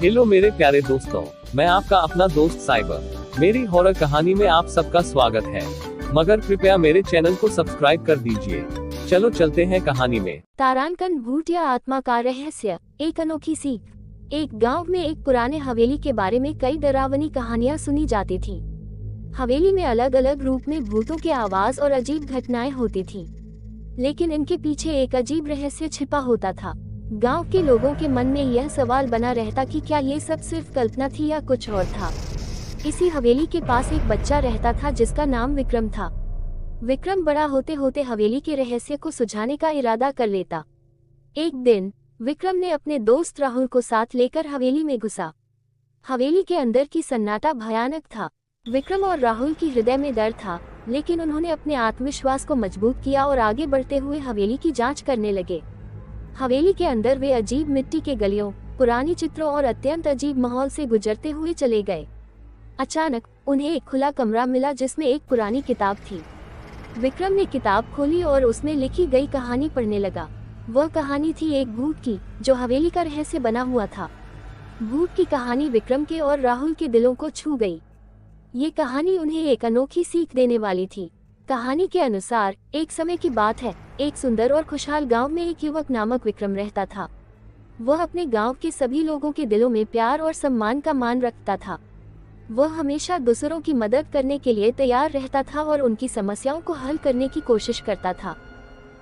Hello मेरे प्यारे दोस्तों, मैं आपका अपना दोस्त साइबर। मेरी हॉरर कहानी में आप सबका स्वागत है, मगर कृपया मेरे चैनल को सब्सक्राइब कर दीजिए। चलो चलते हैं कहानी में। तारांकन भूत या आत्मा का रहस्य, एक अनोखी सीख। एक गांव में एक पुराने हवेली के बारे में कई डरावनी कहानियां सुनी जाती थी। हवेली में अलग अलग रूप में भूतों के आवाज और अजीब घटनाएं होती थी, लेकिन इनके पीछे एक अजीब रहस्य छिपा होता था। गांव के लोगों के मन में यह सवाल बना रहता कि क्या ये सब सिर्फ कल्पना थी या कुछ और था। इसी हवेली के पास एक बच्चा रहता था जिसका नाम विक्रम था। विक्रम बड़ा होते होते हवेली के रहस्य को सुझाने का इरादा कर लेता। एक दिन विक्रम ने अपने दोस्त राहुल को साथ लेकर हवेली में घुसा। हवेली के अंदर की सन्नाटा भयानक था। विक्रम और राहुल की हृदय में डर था, लेकिन उन्होंने अपने आत्मविश्वास को मजबूत किया और आगे बढ़ते हुए हवेली की जांच करने लगे। हवेली के अंदर वे अजीब मिट्टी के गलियों, पुरानी चित्रों और अत्यंत अजीब माहौल से गुजरते हुए चले गए। अचानक उन्हें एक खुला कमरा मिला जिसमें एक पुरानी किताब थी। विक्रम ने किताब खोली और उसमें लिखी गई कहानी पढ़ने लगा। वह कहानी थी एक भूत की, जो हवेली का रहस्य बना हुआ था। भूत की कहानी विक्रम के और राहुल के दिलों को छू गई। ये कहानी उन्हें एक अनोखी सीख देने वाली थी। कहानी के अनुसार एक समय की बात है, एक सुंदर और खुशहाल गांव में एक युवक नामक विक्रम रहता था। वह अपने गांव के सभी लोगों के दिलों में प्यार और सम्मान का मान रखता था। वह हमेशा दूसरों की मदद करने के लिए तैयार रहता था और उनकी समस्याओं को हल करने की कोशिश करता था।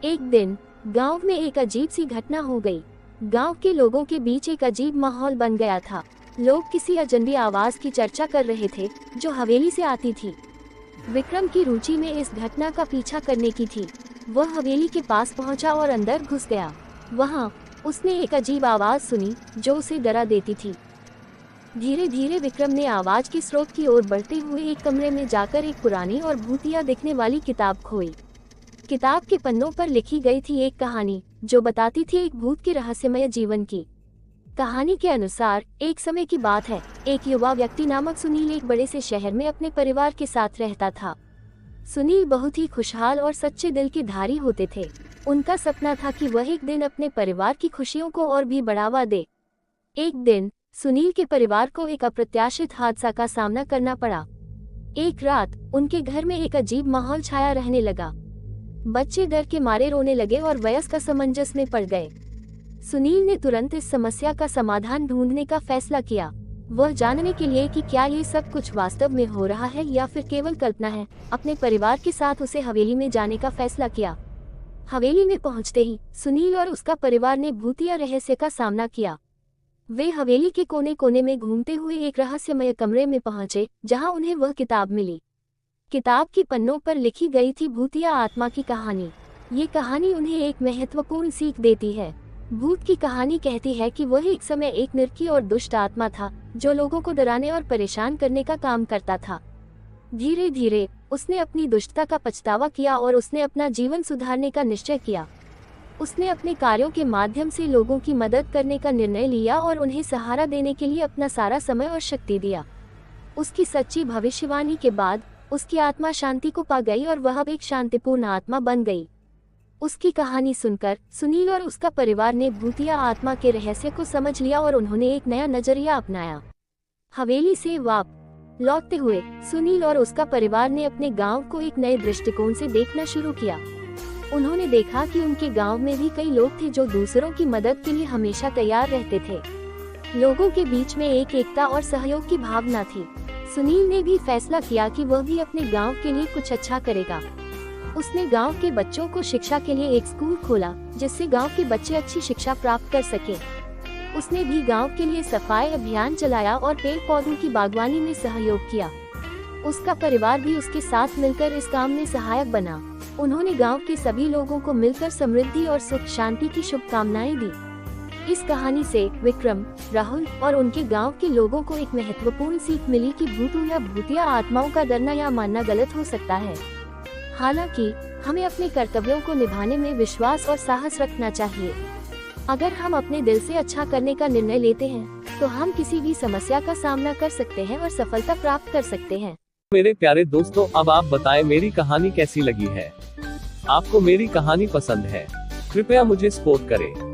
एक दिन गांव में एक अजीब सी घटना हो गई। गांव के लोगों के बीच एक अजीब माहौल बन गया था। लोग किसी अजनबी आवाज की चर्चा कर रहे थे जो हवेली से आती थी। विक्रम की रुचि में इस घटना का पीछा करने की थी। वह हवेली के पास पहुंचा और अंदर घुस गया। वहां उसने एक अजीब आवाज सुनी जो उसे डरा देती थी। धीरे धीरे विक्रम ने आवाज के स्रोत की ओर बढ़ते हुए एक कमरे में जाकर एक पुरानी और भूतिया दिखने वाली किताब खोई। किताब के पन्नों पर लिखी गई थी एक कहानी जो बताती थी एक भूत के रहस्यमय जीवन की। कहानी के अनुसार एक समय की बात है, एक युवा व्यक्ति नामक सुनील एक बड़े से शहर में अपने परिवार के साथ रहता था। सुनील बहुत ही खुशहाल और सच्चे दिल के धारी होते थे। उनका सपना था कि वह एक दिन अपने परिवार की खुशियों को और भी बढ़ावा दे। एक दिन सुनील के परिवार को एक अप्रत्याशित हादसा का सामना करना पड़ा। एक रात उनके घर में एक अजीब माहौल छाया रहने लगा। बच्चे डर के मारे रोने लगे और वयस्क असमंजस में पड़ गए। सुनील ने तुरंत इस समस्या का समाधान ढूंढने का फैसला किया। वह जानने के लिए कि क्या ये सब कुछ वास्तव में हो रहा है या फिर केवल कल्पना है, अपने परिवार के साथ उसे हवेली में जाने का फैसला किया। हवेली में पहुंचते ही सुनील और उसका परिवार ने भूतिया रहस्य का सामना किया। वे हवेली के कोने कोने में घूमते हुए एक रहस्यमय कमरे में पहुंचे जहां उन्हें वह किताब मिली। किताब की पन्नों पर लिखी गई थी भूतिया आत्मा की कहानी। ये कहानी उन्हें एक महत्वपूर्ण सीख देती है। भूत की कहानी कहती है कि वह एक समय एक निर्की और दुष्ट आत्मा था जो लोगों को डराने और परेशान करने का काम करता था। धीरे धीरे उसने अपनी दुष्टता का पछतावा किया और उसने अपना जीवन सुधारने का निश्चय किया। उसने अपने कार्यों के माध्यम से लोगों की मदद करने का निर्णय लिया और उन्हें सहारा देने के लिए अपना सारा समय और शक्ति दिया। उसकी सच्ची भविष्यवाणी के बाद उसकी आत्मा शांति को पा गई और वह अब एक शांतिपूर्ण आत्मा बन गई। उसकी कहानी सुनकर सुनील और उसका परिवार ने भूतिया आत्मा के रहस्य को समझ लिया और उन्होंने एक नया नजरिया अपनाया। हवेली से लौटते हुए सुनील और उसका परिवार ने अपने गांव को एक नए दृष्टिकोण से देखना शुरू किया। उन्होंने देखा कि उनके गांव में भी कई लोग थे जो दूसरों की मदद के लिए हमेशा तैयार रहते थे। लोगों के बीच में एक एकता और सहयोग की भावना थी। सुनील ने भी फैसला किया कि वह भी अपने गांव के लिए कुछ अच्छा करेगा। उसने गांव के बच्चों को शिक्षा के लिए एक स्कूल खोला जिससे गांव के बच्चे अच्छी शिक्षा प्राप्त कर सके। उसने भी गांव के लिए सफाई अभियान चलाया और पेड़ पौधों की बागवानी में सहयोग किया। उसका परिवार भी उसके साथ मिलकर इस काम में सहायक बना। उन्होंने गांव के सभी लोगों को मिलकर समृद्धि और सुख शांति की शुभकामनाएं दी। इस कहानी से विक्रम, राहुल और उनके गांव के लोगों को एक महत्वपूर्ण सीख मिली कि भूतों या भूतिया आत्माओं का डरना या मानना गलत हो सकता है। हालांकि हमें अपने कर्तव्यों को निभाने में विश्वास और साहस रखना चाहिए। अगर हम अपने दिल से अच्छा करने का निर्णय लेते हैं तो हम किसी भी समस्या का सामना कर सकते हैं और सफलता प्राप्त कर सकते हैं। मेरे प्यारे दोस्तों, अब आप बताएं मेरी कहानी कैसी लगी है। आपको मेरी कहानी पसंद है? कृपया मुझे सपोर्ट करें।